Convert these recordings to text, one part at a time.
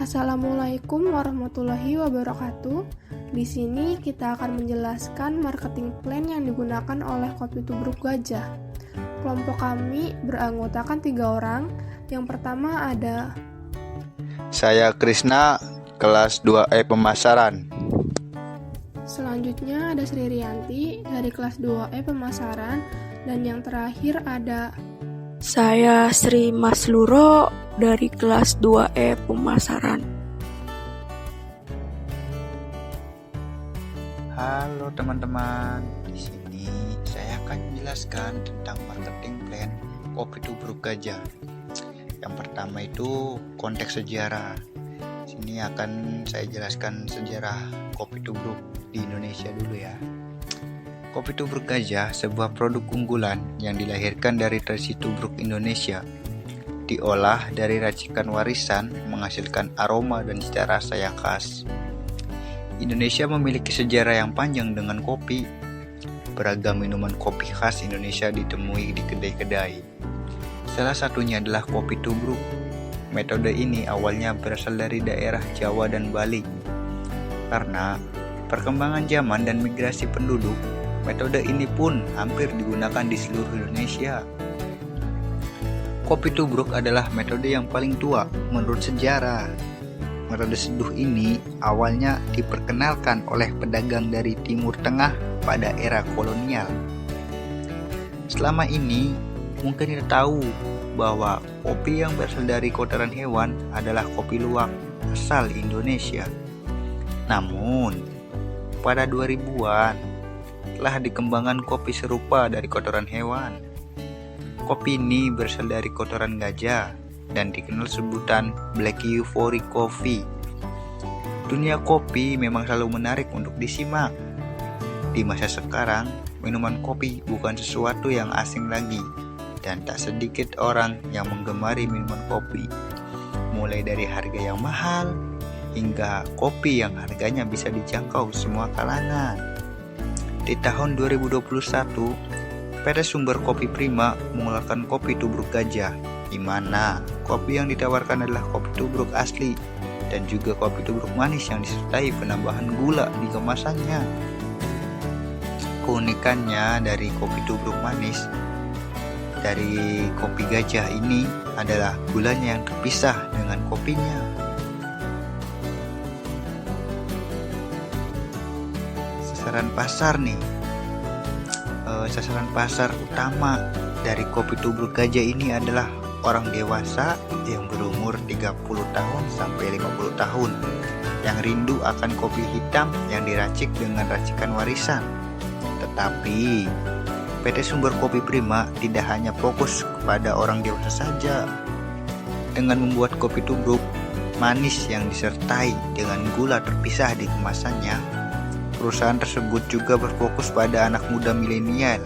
Assalamualaikum warahmatullahi wabarakatuh. Di sini kita akan menjelaskan marketing plan yang digunakan oleh Kopi Tubruk Gajah. Kelompok kami beranggotakan 3 orang. Yang pertama ada Saya Krisna, kelas 2E Pemasaran. Selanjutnya ada Sri Rianti dari kelas 2E Pemasaran. Dan yang terakhir ada Saya Sri Masluro dari kelas 2E Pemasaran. Halo teman-teman, di sini saya akan menjelaskan tentang marketing plan Kopi Tubruk Gajah. Yang pertama itu konteks sejarah. Sini akan saya jelaskan sejarah Kopi Tubruk di Indonesia dulu ya. Kopi Tubruk Gajah sebuah produk unggulan yang dilahirkan dari tradisi tubruk Indonesia. Diolah dari racikan warisan, menghasilkan aroma dan cita rasa yang khas. Indonesia memiliki sejarah yang panjang dengan kopi. Beragam minuman kopi khas Indonesia ditemui di kedai-kedai. Salah satunya adalah kopi tubruk. Metode ini awalnya berasal dari daerah Jawa dan Bali. Karena perkembangan zaman dan migrasi penduduk, metode ini pun hampir digunakan di seluruh Indonesia. Kopi tubruk adalah metode yang paling tua menurut sejarah. Metode seduh ini awalnya diperkenalkan oleh pedagang dari Timur Tengah pada era kolonial. Selama ini, mungkin kita tahu bahwa kopi yang berasal dari kotoran hewan adalah kopi luwak asal Indonesia. Namun, pada 2000-an, telah dikembangkan kopi serupa dari kotoran hewan. Kopi ini berasal dari kotoran gajah dan dikenal sebutan Black Ivory Coffee. Dunia kopi memang selalu menarik untuk disimak. Di masa sekarang, minuman kopi bukan sesuatu yang asing lagi, dan tak sedikit orang yang menggemari minuman kopi. Mulai dari harga yang mahal, hingga kopi yang harganya bisa dijangkau semua kalangan. Di tahun 2021, PT Sumber Kopi Prima mengeluarkan Kopi Tubruk Gajah, di mana kopi yang ditawarkan adalah kopi tubruk asli dan juga kopi tubruk manis yang disertai penambahan gula di kemasannya. Keunikannya dari kopi tubruk manis dari kopi gajah ini adalah gulanya yang terpisah dengan kopinya. Sasaran pasar nih, sasaran pasar utama dari Kopi Tubruk Gajah ini adalah orang dewasa yang berumur 30 tahun sampai 50 tahun yang rindu akan kopi hitam yang diracik dengan racikan warisan. Tetapi PT Sumber Kopi Prima tidak hanya fokus kepada orang dewasa saja. Dengan membuat kopi tubruk manis yang disertai dengan gula terpisah di kemasannya, perusahaan tersebut juga berfokus pada anak muda milenial,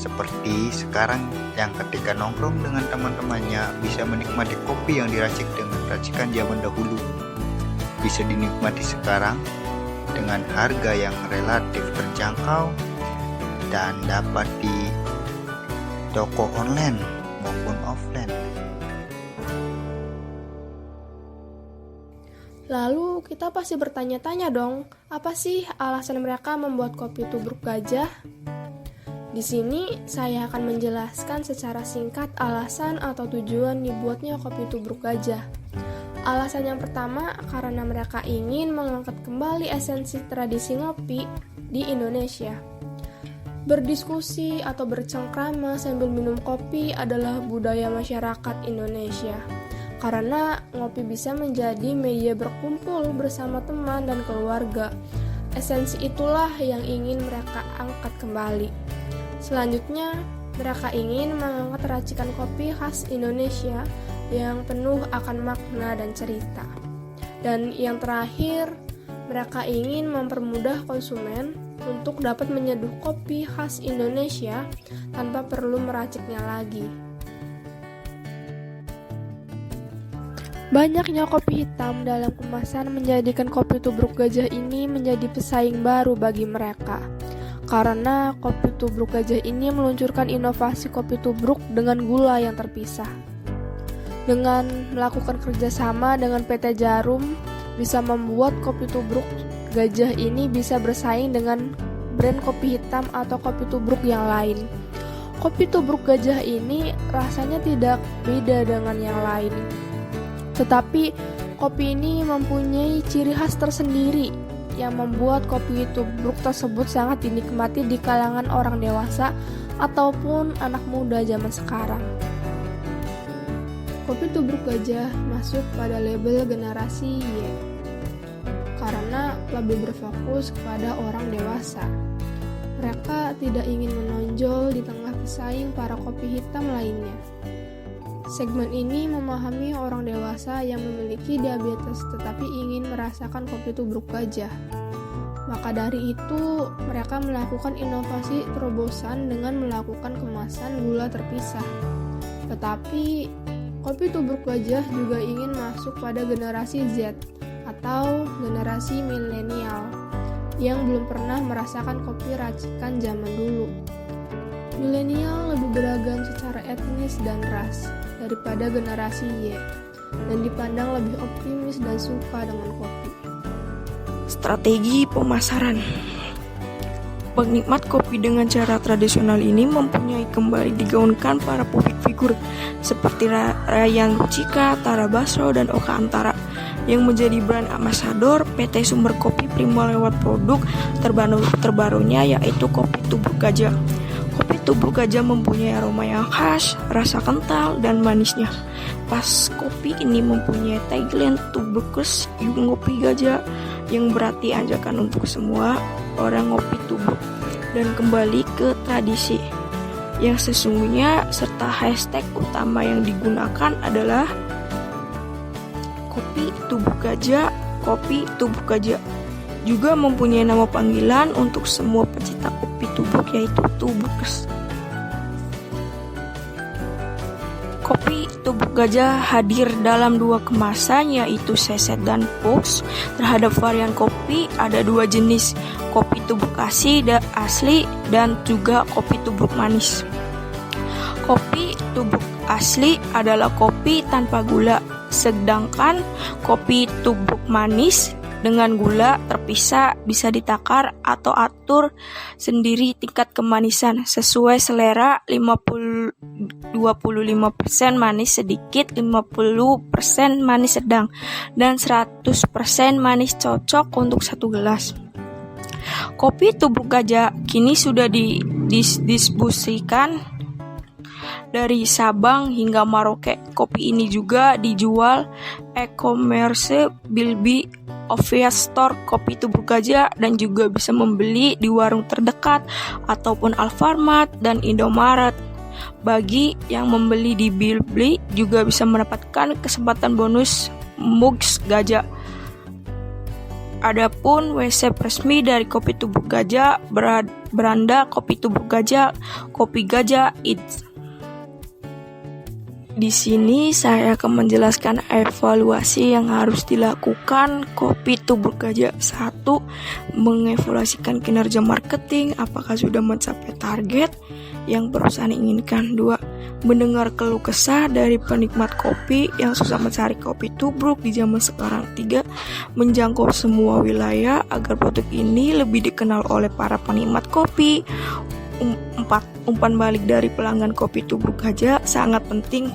seperti sekarang yang ketika nongkrong dengan teman-temannya bisa menikmati kopi yang diracik dengan racikan zaman dahulu. Bisa dinikmati sekarang dengan harga yang relatif terjangkau dan dapat di toko online maupun offline. Lalu kita pasti bertanya-tanya dong, apa sih alasan mereka membuat Kopi Tubruk Gajah? Di sini saya akan menjelaskan secara singkat alasan atau tujuan dibuatnya Kopi Tubruk Gajah. Alasan yang pertama karena mereka ingin mengangkat kembali esensi tradisi ngopi di Indonesia. Berdiskusi atau bercengkrama sambil minum kopi adalah budaya masyarakat Indonesia. Karena ngopi bisa menjadi media berkumpul bersama teman dan keluarga. Esensi itulah yang ingin mereka angkat kembali. Selanjutnya, mereka ingin mengangkat racikan kopi khas Indonesia yang penuh akan makna dan cerita. Dan yang terakhir, mereka ingin mempermudah konsumen untuk dapat menyeduh kopi khas Indonesia tanpa perlu meraciknya lagi. Banyaknya kopi hitam dalam kemasan menjadikan Kopi Tubruk Gajah ini menjadi pesaing baru bagi mereka. Karena Kopi Tubruk Gajah ini meluncurkan inovasi kopi tubruk dengan gula yang terpisah. Dengan melakukan kerjasama dengan PT Jarum, bisa membuat kopi tubruk Gajah ini bisa bersaing dengan brand kopi hitam atau kopi tubruk yang lain. Kopi tubruk Gajah ini rasanya tidak beda dengan yang lain. Tetapi kopi ini mempunyai ciri khas tersendiri yang membuat kopi tubruk tersebut sangat dinikmati di kalangan orang dewasa ataupun anak muda zaman sekarang. Kopi tubruk Gajah masuk pada label generasi Y karena lebih berfokus kepada orang dewasa. Mereka tidak ingin menonjol di tengah pesaing para kopi hitam lainnya. Segmen ini memahami orang dewasa yang memiliki diabetes tetapi ingin merasakan kopi tubruk Gajah. Maka dari itu, mereka melakukan inovasi terobosan dengan melakukan kemasan gula terpisah. Tetapi, kopi tubruk Gajah juga ingin masuk pada generasi Z atau generasi milenial yang belum pernah merasakan kopi racikan zaman dulu. Milenial lebih beragam secara etnis dan ras daripada generasi Y dan dipandang lebih optimis dan suka dengan kopi. Strategi pemasaran. Penikmat kopi dengan cara tradisional ini mempunyai kembali digaungkan para publik figur seperti Ryan Rucika, Tara Basro, dan Oka Antara yang menjadi brand ambassador PT Sumber Kopi Primo lewat produk terbarunya yaitu kopi tubruk Gajah. Kopi tubruk Gajah mempunyai aroma yang khas, rasa kental, dan manisnya. Pas kopi ini mempunyai tagline Tubrukers Yuk Ngopi Gajah yang berarti ajakan untuk semua orang ngopi tubruk dan kembali ke tradisi yang sesungguhnya, serta hashtag utama yang digunakan adalah kopi tubruk Gajah. Kopi tubruk Gajah juga mempunyai nama panggilan untuk semua pecinta kopi tubruk yaitu Tubrukers. Kopi tubruk Gajah hadir dalam 2 kemasan yaitu saset dan box. Terhadap varian kopi ada 2 jenis, kopi tubruk asli dan juga kopi tubruk manis. Kopi tubruk asli adalah kopi tanpa gula, sedangkan kopi tubruk manis dengan gula terpisah bisa ditakar atau atur sendiri tingkat kemanisan sesuai selera 25% manis sedikit, 50% manis sedang, dan 100% manis cocok untuk 1 gelas. Kopi tubruk Gajah kini sudah didistribusikan dari Sabang hingga Merauke. Kopi ini juga dijual e-commerce Bilbi Obvious Store Kopi Tubruk Gajah dan juga bisa membeli di warung terdekat ataupun Alfamart dan Indomaret. Bagi yang membeli di Bilbi juga bisa mendapatkan kesempatan bonus mugs Gajah. Adapun website resmi dari Kopi Tubruk Gajah beranda Kopi Tubruk Gajah, Kopi Gajah Eats. Di sini saya akan menjelaskan evaluasi yang harus dilakukan Kopi Tubruk Gajah. 1. Mengevaluasikan kinerja marketing, apakah sudah mencapai target yang perusahaan inginkan. 2. Mendengar keluh kesah dari penikmat kopi yang susah mencari kopi tubruk di zaman sekarang. 3. Menjangkau semua wilayah agar produk ini lebih dikenal oleh para penikmat kopi. 4. Umpan balik dari pelanggan Kopi Tubruk Gajah sangat penting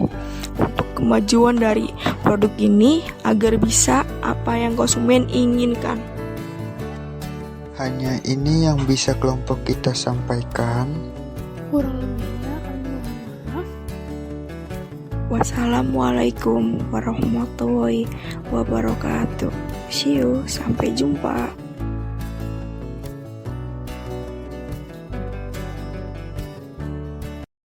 untuk kemajuan dari produk ini agar bisa apa yang konsumen inginkan. Hanya ini yang bisa kelompok kita sampaikan. Kurang lebihnya kami mohon maaf. Wassalamualaikum warahmatullahi wabarakatuh. See you, sampai jumpa.